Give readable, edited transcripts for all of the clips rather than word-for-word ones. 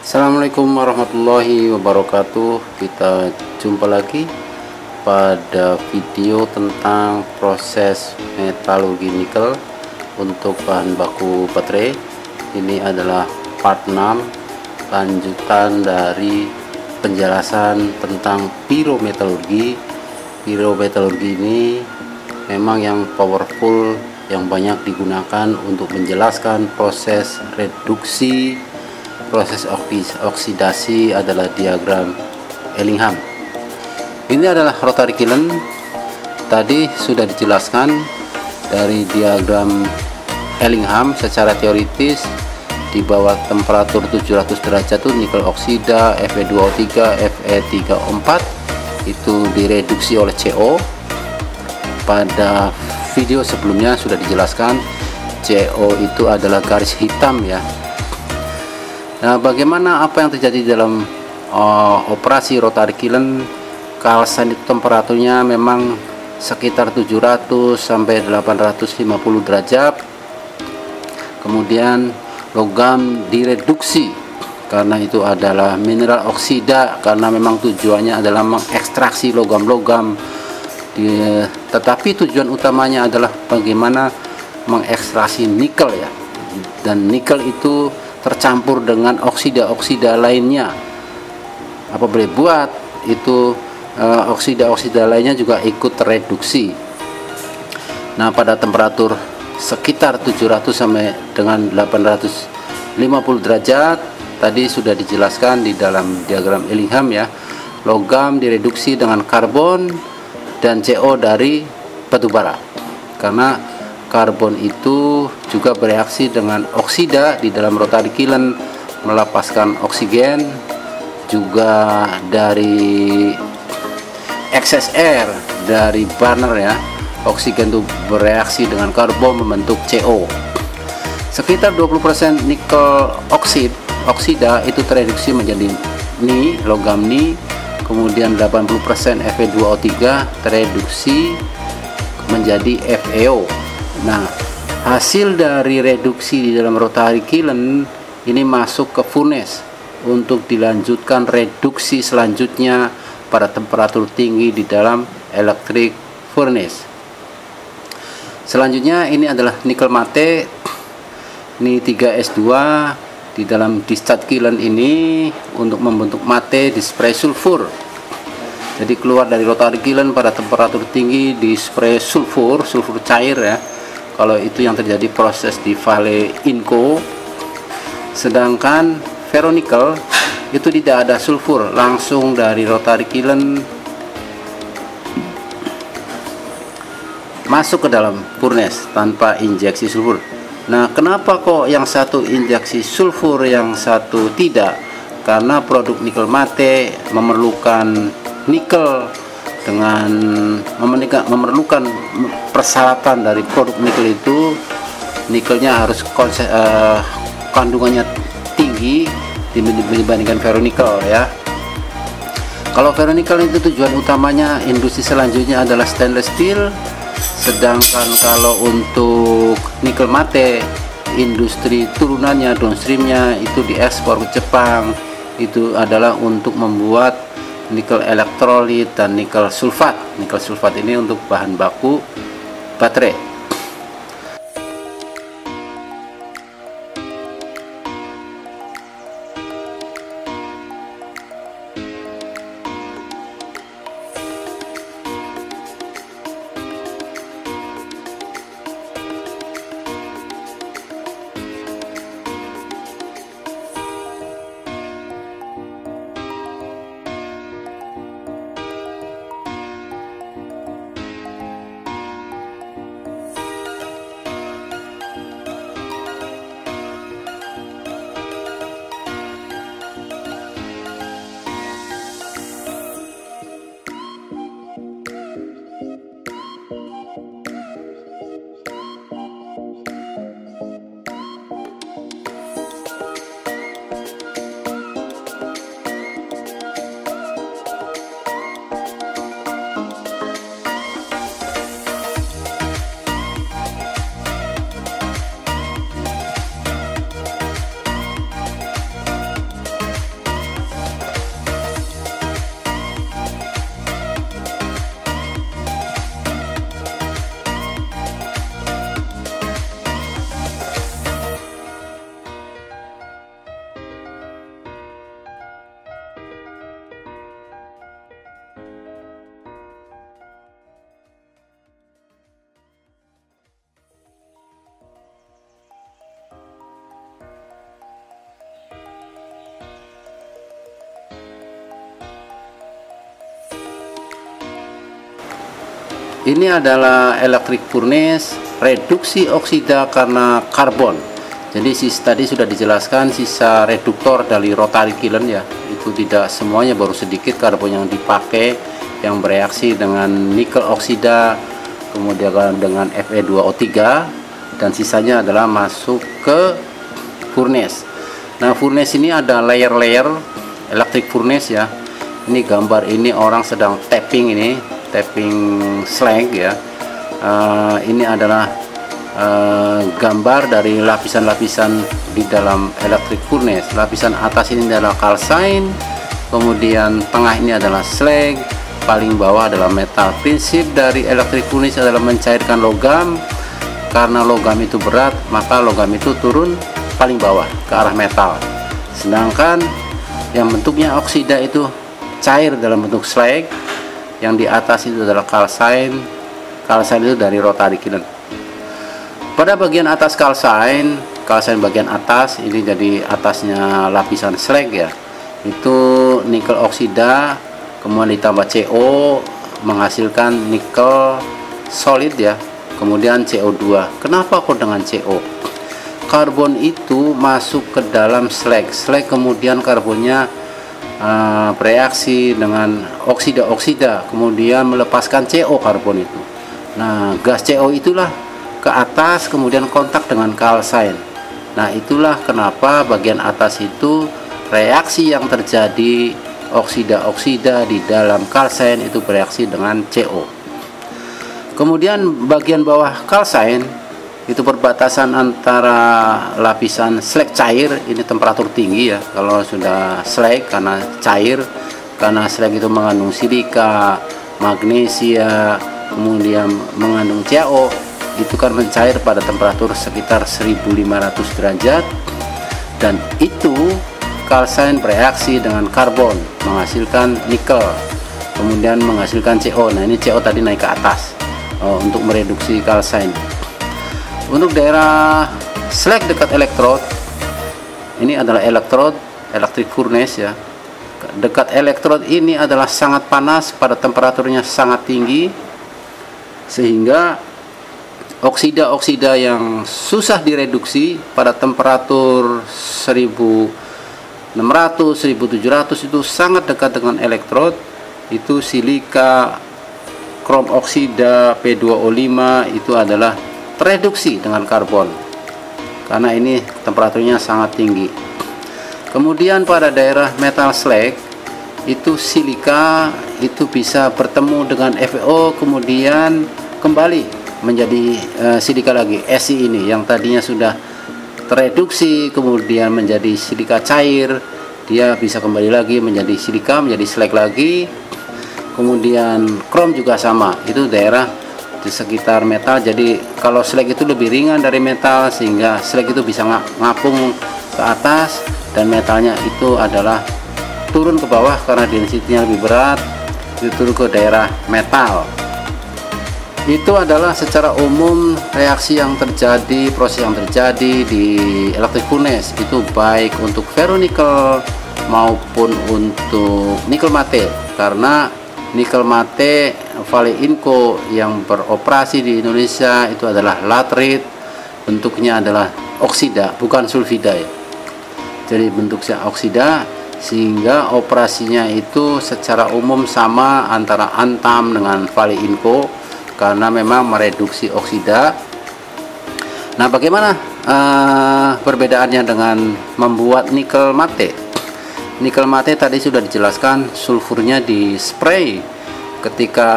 Assalamualaikum warahmatullahi wabarakatuh. Kita jumpa lagi pada video tentang proses metalurgi nikel untuk bahan baku baterai. Ini adalah part 6, lanjutan dari penjelasan tentang pirometalurgi. Pirometalurgi ini memang yang powerful, yang banyak digunakan untuk menjelaskan proses reduksi. Proses oksidasi adalah diagram Ellingham. Ini adalah rotary kiln. Tadi sudah dijelaskan dari diagram Ellingham secara teoritis. Di bawah temperatur 700 derajat itu nikel oksida Fe2O3 Fe3O4 itu direduksi oleh CO. Pada video sebelumnya sudah dijelaskan CO itu adalah garis hitam ya. Nah, bagaimana apa yang terjadi dalam operasi rotary kiln? Kalsan itu temperaturnya memang sekitar 700 sampai 850 derajat. Kemudian logam direduksi karena itu adalah mineral oksida, karena memang tujuannya adalah mengekstraksi logam-logam. Tetapi tujuan utamanya adalah bagaimana mengekstraksi nikel ya. Dan nikel itu tercampur dengan oksida-oksida lainnya. Apa boleh buat itu oksida-oksida lainnya juga ikut tereduksi. Nah, pada temperatur sekitar 700 sampai dengan 850 derajat tadi sudah dijelaskan di dalam diagram Ellingham ya. Logam direduksi dengan karbon dan CO dari batu bara. Karena karbon itu juga bereaksi dengan oksida di dalam rotary kiln, melepaskan oksigen, juga dari excess air dari burner ya. Oksigen itu bereaksi dengan karbon membentuk CO. Sekitar 20% nikel oksida itu tereduksi menjadi Ni, logam Ni. Kemudian 80% Fe2O3 tereduksi menjadi FeO. Nah, hasil dari reduksi di dalam rotary kiln ini masuk ke furnace untuk dilanjutkan reduksi selanjutnya pada temperatur tinggi di dalam electric furnace. Selanjutnya ini adalah nikel mate, ini 3S2 di dalam discharge kiln ini untuk membentuk mate di spray sulfur. Jadi keluar dari rotary kiln pada temperatur tinggi di spray sulfur cair ya. Kalau itu yang terjadi proses di Vale Inco. Sedangkan ferronikel itu tidak ada sulfur, langsung dari rotary kiln masuk ke dalam furnace tanpa injeksi sulfur. Nah, kenapa kok yang satu injeksi sulfur, yang satu tidak? Karena produk nikel mate memerlukan nikel dengan memerlukan persyaratan dari produk nikel itu, nikelnya harus kandungannya tinggi dibandingkan ferronikel ya. Kalau ferronikel itu tujuan utamanya industri selanjutnya adalah stainless steel, sedangkan kalau untuk nikel mate industri turunannya downstreamnya itu diekspor ke Jepang, itu adalah untuk membuat nikel elektrolit dan nikel sulfat. Nikel sulfat ini untuk bahan baku baterai. Ini adalah electric furnace reduksi oksida karena karbon. Jadi tadi sudah dijelaskan sisa reduktor dari rotary kiln ya, itu tidak semuanya, baru sedikit karbon yang dipakai yang bereaksi dengan nikel oksida, kemudian dengan Fe2O3, dan sisanya adalah masuk ke furnace. Nah, furnace ini ada layer-layer electric furnace ya. Ini gambar ini orang sedang tapping, ini tapping slag ya. Ini adalah gambar dari lapisan-lapisan di dalam electric furnace. Lapisan atas ini adalah calcine, kemudian tengah ini adalah slag, paling bawah adalah metal. Prinsip dari electric furnace adalah mencairkan logam. Karena logam itu berat, maka logam itu turun paling bawah ke arah metal. Sedangkan yang bentuknya oksida itu cair dalam bentuk slag, yang di atas itu adalah calcine. Calcine itu dari rotary kiln. Pada bagian atas calcine bagian atas ini, jadi atasnya lapisan slag ya, itu nikel oksida, kemudian ditambah CO menghasilkan nikel solid ya, kemudian CO2. Kenapa kok dengan CO? Karbon itu masuk ke dalam slag, kemudian karbonnya bereaksi dengan oksida, kemudian melepaskan CO karbon itu. Nah, gas CO itulah ke atas, kemudian kontak dengan calcine. Nah, itulah kenapa bagian atas itu reaksi yang terjadi oksida di dalam calcine itu bereaksi dengan CO. Kemudian bagian bawah calcine itu perbatasan antara lapisan slag cair, ini temperatur tinggi ya kalau sudah slag, karena cair, karena slag itu mengandung silika, magnesia, kemudian mengandung CO, itu kan mencair pada temperatur sekitar 1500 derajat, dan itu calcine bereaksi dengan karbon menghasilkan nikel, kemudian menghasilkan CO. Nah, ini CO tadi naik ke atas untuk mereduksi calcine. Untuk daerah slag dekat elektrod, ini adalah elektrod electric furnace ya. Dekat elektrod ini adalah sangat panas, pada temperaturnya sangat tinggi, sehingga oksida yang susah direduksi pada temperatur 1600, 1700 itu sangat dekat dengan elektrod. Itu silika, krom oksida, P2O5 itu adalah tereduksi dengan karbon, karena ini temperaturnya sangat tinggi. Kemudian pada daerah metal slag itu silika itu bisa bertemu dengan FeO, kemudian kembali menjadi silika lagi. Si ini yang tadinya sudah tereduksi kemudian menjadi silika cair, dia bisa kembali lagi menjadi silika, menjadi slag lagi. Kemudian krom juga sama, itu daerah di sekitar metal. Jadi kalau slag itu lebih ringan dari metal, sehingga slag itu bisa ngapung ke atas, dan metalnya itu adalah turun ke bawah karena density-nya lebih berat, itu turun ke daerah metal. Itu adalah secara umum reaksi yang terjadi, proses yang terjadi di electric furnace, itu baik untuk ferronikel maupun untuk nikel mate. Karena nikel mate Vale Inco yang beroperasi di Indonesia itu adalah laterite, bentuknya adalah oksida bukan sulfida ya. Jadi bentuknya oksida, sehingga operasinya itu secara umum sama antara Antam dengan Vale Inco, karena memang mereduksi oksida. Nah, bagaimana perbedaannya dengan membuat nikel mate? Nikel mate tadi sudah dijelaskan, sulfurnya di spray ketika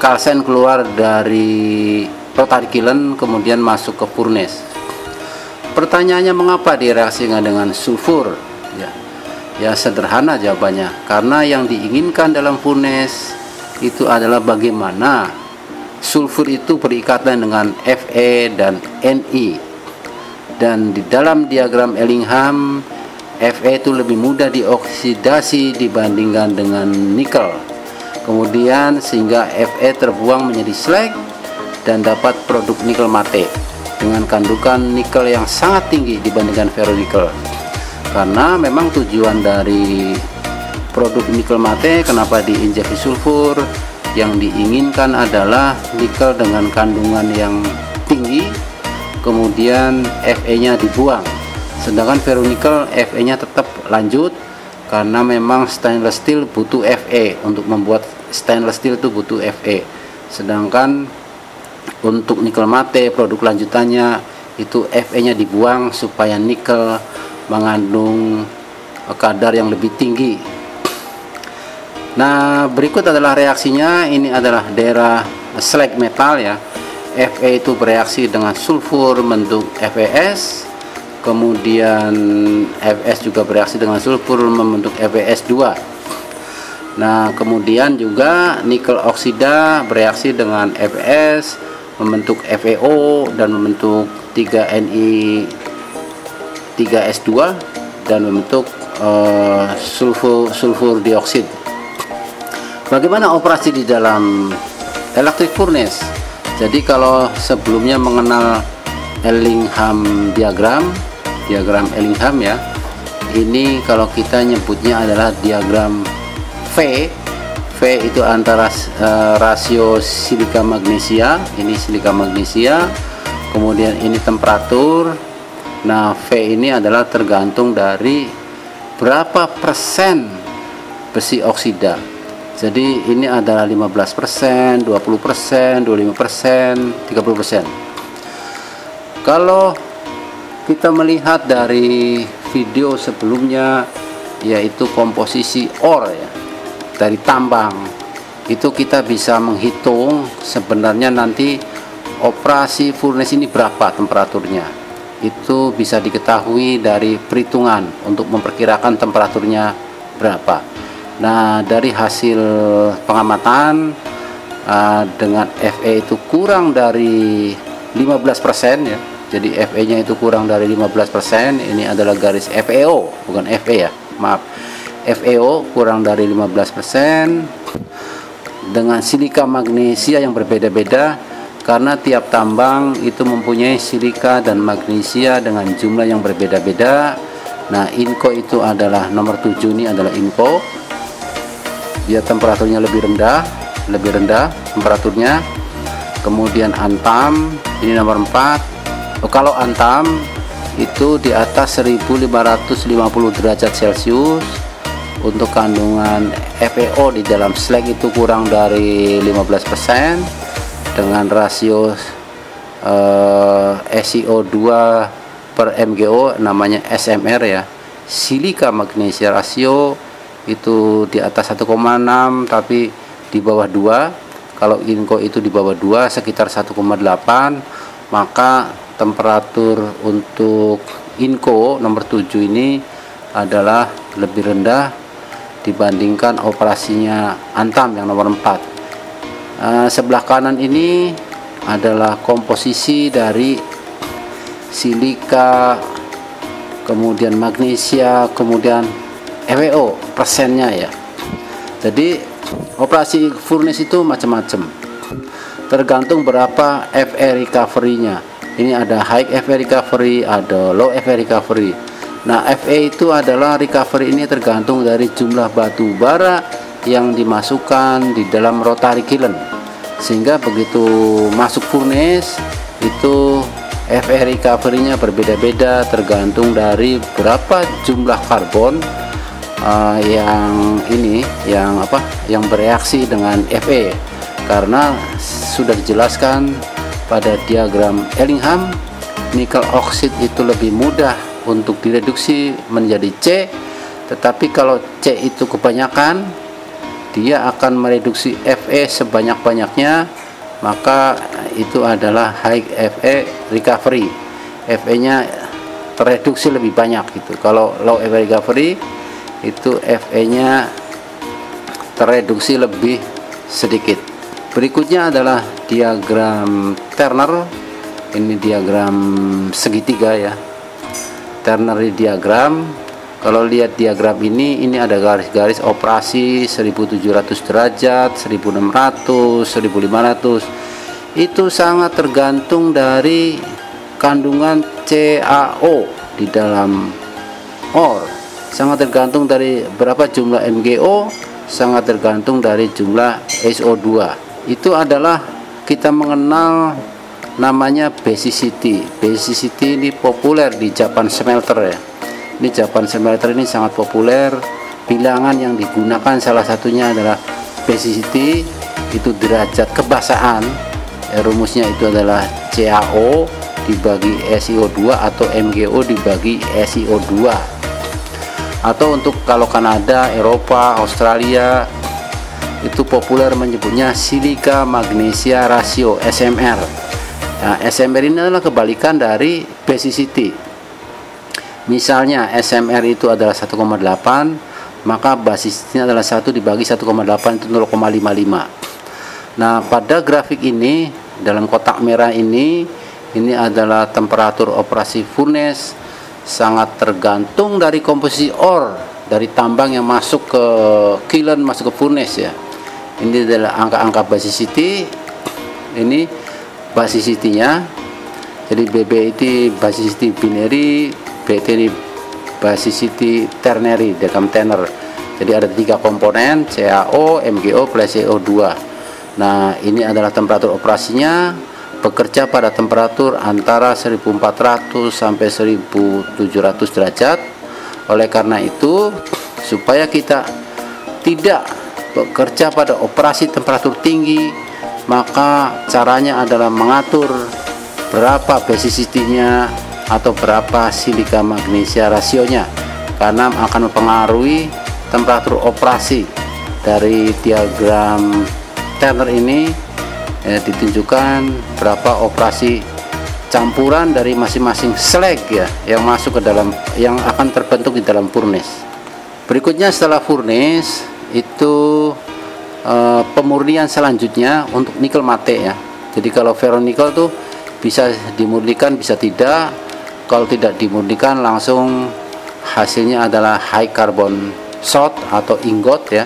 calcine keluar dari rotary kiln kemudian masuk ke furnace. Pertanyaannya, mengapa direaksikan dengan sulfur? Ya sederhana jawabannya, karena yang diinginkan dalam furnace itu adalah bagaimana sulfur itu berikatan dengan Fe dan Ni. Dan di dalam diagram Ellingham, Fe itu lebih mudah dioksidasi dibandingkan dengan nikel. Kemudian sehingga Fe terbuang menjadi slag dan dapat produk nikel mate dengan kandungan nikel yang sangat tinggi dibandingkan ferronikel. Karena memang tujuan dari produk nikel mate kenapa diinjeksi sulfur, yang diinginkan adalah nikel dengan kandungan yang tinggi, kemudian Fe-nya dibuang. Sedangkan ferronikel Fe-nya tetap lanjut, karena memang stainless steel butuh Fe. Untuk membuat stainless steel itu butuh Fe. Sedangkan untuk nikel mate produk lanjutannya itu Fe-nya dibuang supaya nikel mengandung kadar yang lebih tinggi. Nah, berikut adalah reaksinya. Ini adalah daerah slag metal ya. Fe itu bereaksi dengan sulfur membentuk FeS, kemudian Fs juga bereaksi dengan sulfur membentuk FeS2. Nah, kemudian juga nikel oksida bereaksi dengan Fs membentuk FeO dan membentuk 3Ni3S2 dan membentuk sulfur dioksida. Bagaimana operasi di dalam electric furnace? Jadi kalau sebelumnya mengenal Ellingham diagram Ellingham ya, ini kalau kita nyebutnya adalah diagram V. V itu antara rasio silika magnesia, ini silika magnesia, kemudian ini temperatur. Nah, V ini adalah tergantung dari berapa persen besi oksida. Jadi ini adalah 15%, 20%, 25%, 30%. Kalau kita melihat dari video sebelumnya, yaitu komposisi ore ya, dari tambang, itu kita bisa menghitung sebenarnya nanti operasi furnace ini berapa temperaturnya. Itu bisa diketahui dari perhitungan untuk memperkirakan temperaturnya berapa. Nah, dari hasil pengamatan dengan Fe itu kurang dari 15% ya. Jadi Fe-nya itu kurang dari 15%. Ini adalah garis FeO, bukan Fe ya. Maaf. FeO kurang dari 15% dengan silika magnesia yang berbeda-beda, karena tiap tambang itu mempunyai silika dan magnesia dengan jumlah yang berbeda-beda. Nah, inco itu adalah nomor 7, ini adalah inco. Dia temperaturnya lebih rendah temperaturnya. Kemudian antam, ini nomor 4. Kalau antam itu di atas 1550 derajat Celcius. Untuk kandungan FeO di dalam slag itu kurang dari 15% dengan rasio SiO2 per MgO, namanya SMR ya. Silika magnesia rasio itu di atas 1,6 tapi di bawah 2. Kalau inco itu di bawah 2 sekitar 1,8, maka temperatur untuk inco nomor 7 ini adalah lebih rendah dibandingkan operasinya antam yang nomor 4. Sebelah kanan ini adalah komposisi dari silika, kemudian magnesia, kemudian FeO persennya ya. Jadi operasi furnace itu macam-macam, tergantung berapa Fe recovery-nya. Ini ada high Fe recovery, ada low Fe recovery. Nah, Fe itu adalah recovery ini tergantung dari jumlah batu bara yang dimasukkan di dalam rotary kiln, sehingga begitu masuk furnace itu Fe recovery-nya berbeda-beda tergantung dari berapa jumlah karbon yang bereaksi dengan Fe. Karena sudah dijelaskan pada diagram Ellingham, nikel oksid itu lebih mudah untuk direduksi menjadi C, tetapi kalau C itu kebanyakan, dia akan mereduksi Fe sebanyak-banyaknya, maka itu adalah high Fe recovery. Fe-nya tereduksi lebih banyak gitu. Kalau low Fe recovery itu Fe-nya tereduksi lebih sedikit. Berikutnya adalah diagram Turner. Ini diagram segitiga ya, ternary diagram. Kalau lihat diagram ini ada garis-garis operasi 1700 derajat, 1600, 1500. Itu sangat tergantung dari kandungan CaO di dalam ore. Sangat tergantung dari berapa jumlah MgO, sangat tergantung dari jumlah SO2. Itu adalah kita mengenal namanya basicity. Basicity ini populer di Japan Smelter ya. Ini Japan Smelter ini sangat populer. Bilangan yang digunakan salah satunya adalah basicity, itu derajat kebasaan. Rumusnya itu adalah CaO dibagi SiO2 atau MgO dibagi SiO2. Atau untuk kalau Kanada, Eropa, Australia itu populer menyebutnya silika magnesia rasio SMR. Nah, SMR ini adalah kebalikan dari basicity. Misalnya SMR itu adalah 1,8, maka basisnya adalah 1 dibagi 1,8 itu 0,55. Nah, pada grafik ini, dalam kotak merah ini adalah temperatur operasi furnace, sangat tergantung dari komposisi ore dari tambang yang masuk ke kiln, masuk ke furnace ya. Ini adalah angka-angka basicity. Ini basicity-nya. Jadi BB itu basicity binary, BT ini basicity ternary, decontainer. Jadi ada 3 komponen, CaO, MgO plus CO2. Nah, ini adalah temperatur operasinya, bekerja pada temperatur antara 1400 sampai 1700 derajat. Oleh karena itu, supaya kita tidak bekerja pada operasi temperatur tinggi, maka caranya adalah mengatur berapa basicity-nya atau berapa silika magnesia rasionya, karena akan mempengaruhi temperatur operasi. Dari diagram Turner ini ditunjukkan berapa operasi campuran dari masing-masing slag ya yang masuk ke dalam, yang akan terbentuk di dalam furnace. Berikutnya setelah furnace itu pemurnian selanjutnya untuk nikel mate ya. Jadi kalau ferronikel tuh bisa dimurnikan, bisa tidak. Kalau tidak dimurnikan langsung hasilnya adalah high carbon shot atau ingot ya.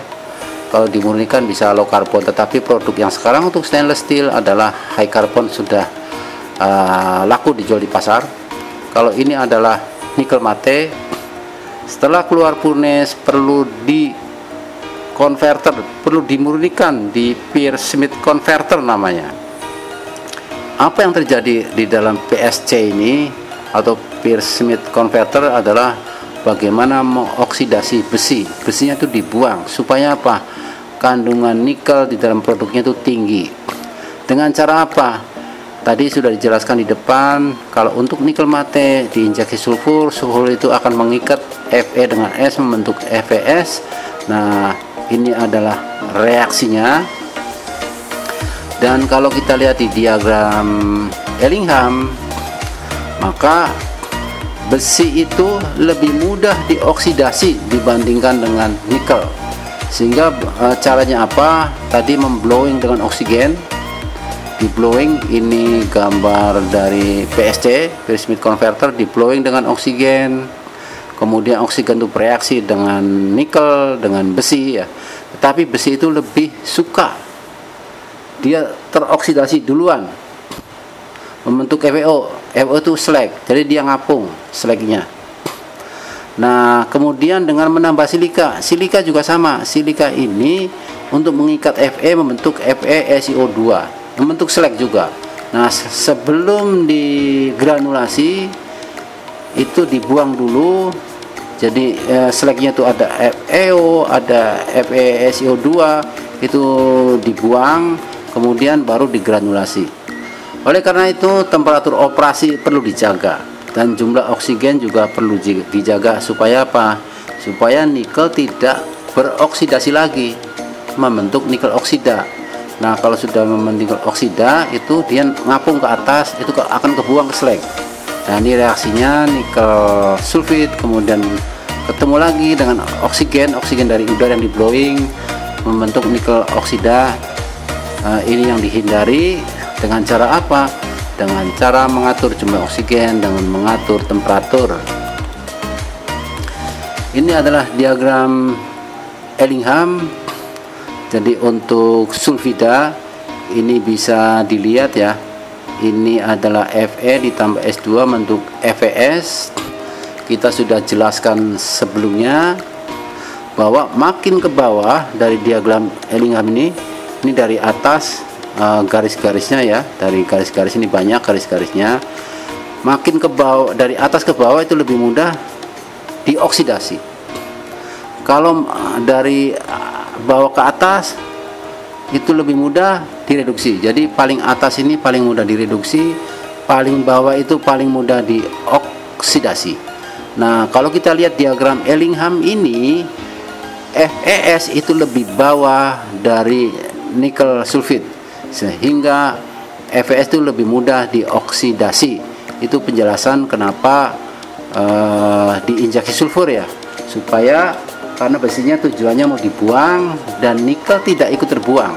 Kalau dimurnikan bisa low carbon, tetapi produk yang sekarang untuk stainless steel adalah high carbon, sudah laku dijual di pasar. Kalau ini adalah nikel mate, setelah keluar furnace perlu di converter, perlu dimurnikan di Pearce-Smith converter namanya. Apa yang terjadi di dalam PSC ini atau Pearce-Smith converter adalah bagaimana mengoksidasi besi. Besinya itu dibuang supaya apa? Kandungan nikel di dalam produknya itu tinggi. Dengan cara apa? Tadi sudah dijelaskan di depan, kalau untuk nikel mate diinjeksi sulfur, sulfur itu akan mengikat Fe dengan S membentuk FeS. Nah, ini adalah reaksinya. Dan kalau kita lihat di diagram Ellingham, maka besi itu lebih mudah dioksidasi dibandingkan dengan nikel. Sehingga caranya apa? Tadi memblowing dengan oksigen. Di blowing, ini gambar dari PSC, Pearce-Smith converter, di blowing dengan oksigen. Kemudian oksigen itu bereaksi dengan nikel, dengan besi ya. Tetapi besi itu lebih suka, dia teroksidasi duluan, membentuk FeO. FeO itu slag, jadi dia ngapung slagnya. Nah, kemudian dengan menambah silika, silika juga sama. Silika ini untuk mengikat Fe membentuk FeSiO2, membentuk slag juga. Nah, sebelum digranulasi itu dibuang dulu. Jadi slagnya itu ada FeO, ada FeSiO2, itu dibuang, kemudian baru digranulasi. Oleh karena itu temperatur operasi perlu dijaga, dan jumlah oksigen juga perlu dijaga. Supaya apa? Supaya nikel tidak beroksidasi lagi, membentuk nikel oksida. Nah, kalau sudah membentuk nikel oksida, itu dia ngapung ke atas, itu akan kebuang ke slag. Nah, ini reaksinya nikel sulfit, kemudian ketemu lagi dengan oksigen dari udara yang di blowing, membentuk nikel oksida. Ini yang dihindari dengan cara apa? Dengan cara mengatur jumlah oksigen, dengan mengatur temperatur. Ini adalah diagram Ellingham. Jadi untuk sulfida ini bisa dilihat ya. Ini adalah Fe ditambah S2 membentuk FeS. Kita sudah jelaskan sebelumnya bahwa makin ke bawah dari diagram Ellingham ini dari atas, garis-garisnya ya, dari garis-garis ini banyak garis-garisnya, makin ke bawah, dari atas ke bawah itu lebih mudah dioksidasi. Kalau dari bawah ke atas itu lebih mudah direduksi. Jadi paling atas ini paling mudah direduksi, paling bawah itu paling mudah dioksidasi. Nah, kalau kita lihat diagram Ellingham ini, FeS itu lebih bawah dari nikel sulfit, sehingga FeS itu lebih mudah dioksidasi. Itu penjelasan kenapa diinjeksi sulfur ya, supaya karena besinya tujuannya mau dibuang dan nikel tidak ikut terbuang.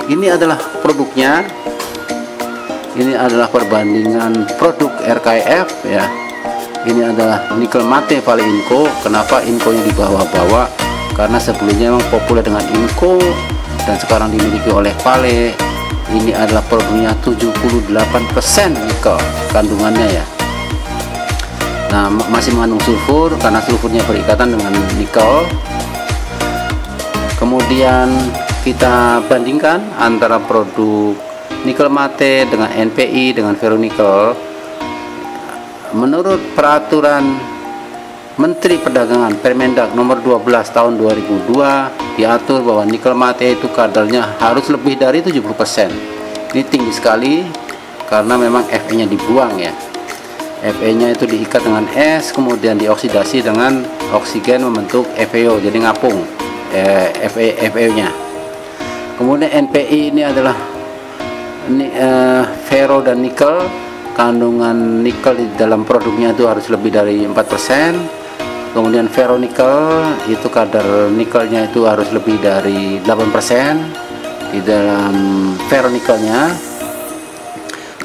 Ini adalah produknya. Ini adalah perbandingan produk RKEF ya. Ini adalah nikel mate Vale Inco. Kenapa Inco-nya di bawah-bawah? Karena sebelumnya memang populer dengan Inco dan sekarang dimiliki oleh Vale. Ini adalah produknya 78% nikel kandungannya ya. Nah, masih mengandung sulfur karena sulfurnya berikatan dengan nikel. Kemudian kita bandingkan antara produk nikel mate dengan NPI dengan ferronikel. Menurut peraturan Menteri Perdagangan Permendag nomor 12 tahun 2002 diatur bahwa nikel mate itu kadarnya harus lebih dari 70%. Ini tinggi sekali karena memang Fe nya dibuang ya. Fe nya itu diikat dengan es, kemudian dioksidasi dengan oksigen membentuk FeO, jadi ngapung FeO nya. Kemudian NPI ini adalah ferro dan nikel. Kandungan nikel di dalam produknya itu harus lebih dari 4%. Kemudian ferronikel itu kadar nikelnya itu harus lebih dari 8% di dalam ferronikelnya.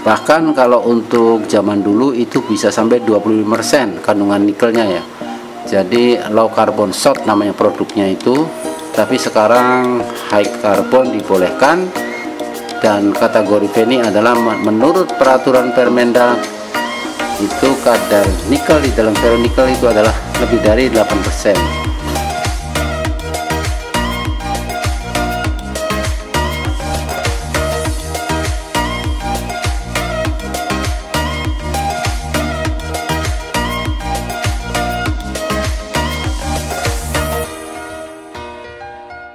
Bahkan kalau untuk zaman dulu itu bisa sampai 25% kandungan nikelnya ya. Jadi low carbon short namanya produknya itu. Tapi sekarang high carbon dibolehkan, dan kategori Fe adalah menurut peraturan Permendag itu kadar nikel di dalam ferronikel itu adalah lebih dari 8%.